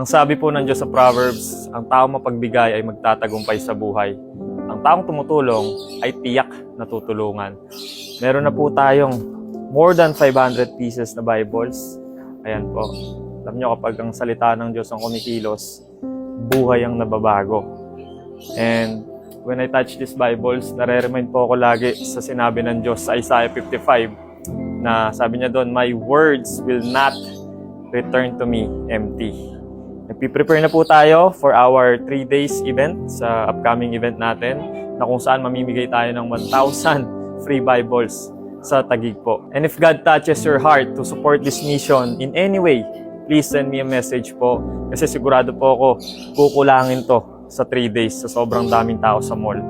Ang sabi po ng Diyos sa Proverbs, ang taong mapagbigay ay magtatagumpay sa buhay. Ang taong tumutulong ay tiyak na tutulungan. Meron na po tayong more than 500 pieces na Bibles. Ayan po. Alam nyo, kapag ang salita ng Diyos ang kumikilos, buhay ang nababago. And when I touch these Bibles, nare-remind po ako lagi sa sinabi ng Diyos sa Isaiah 55 na sabi niya doon, "My words will not return to me empty." Nagpiprepare na po tayo for our 3 days event sa upcoming event natin na kung saan mamimigay tayo ng 1,000 free Bibles sa Taguig po. And if God touches your heart to support this mission in any way, please send me a message po kasi sigurado po ako kukulangin to sa 3 days sa sobrang daming tao sa mall.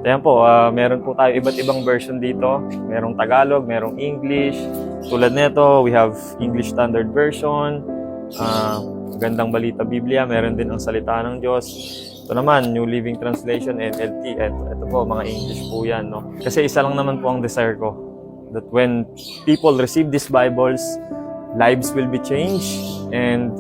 Ayan po, meron po tayo iba't ibang version dito. Merong Tagalog, merong English. Tulad nito, we have English Standard Version, Gandang Balita Biblia, meron din ang Salita ng Diyos. Ito naman, New Living Translation, NLT. Ito po, mga English po yan. No? Kasi isa lang naman po ang desire ko. That when people receive these Bibles, lives will be changed and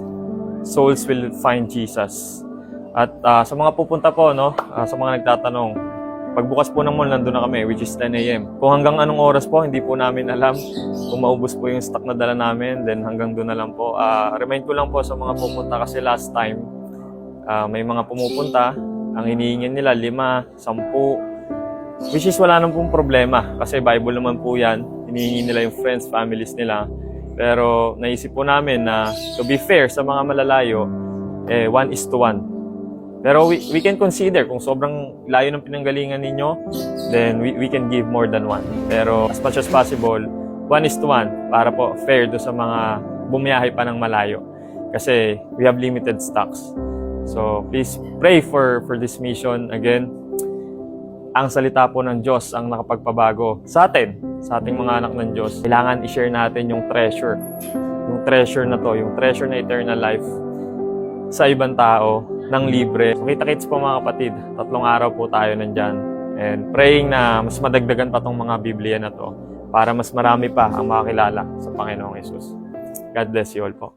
souls will find Jesus. At sa mga pupunta po, no, sa mga nagtatanong, pagbukas po ng mall, nandun na kami, which is 10 a.m. Kung hanggang anong oras po, hindi po namin alam. Kung maubos po yung stock na dala namin, then hanggang doon na lang po. Remind ko lang po sa mga pupunta kasi last time, may mga pumupunta, ang hinihingi nila 5, 10, which is wala nang pong problema. Kasi Bible naman po yan, hinihingi nila yung friends, families nila. Pero naisip po namin na to be fair sa mga malalayo, 1:1. Pero we can consider kung sobrang layo ng pinanggalingan ninyo, then we can give more than 1. Pero as much as possible, 1:1 para po fair do sa mga bumiyahe pa ng malayo. Kasi we have limited stocks. So please pray for this mission. Again, ang salita po ng Diyos ang nakapagpabago sa atin, sa ating mga anak ng Diyos. Kailangan i-share natin yung treasure. Yung treasure na to, yung treasure na eternal life sa ibang tao ng libre. So, kita-kits po mga kapatid. 3 araw po tayo nandyan. And praying na mas madagdagan pa tong mga Biblia na to para mas marami pa ang makakilala sa Panginoong Hesus. God bless you all po.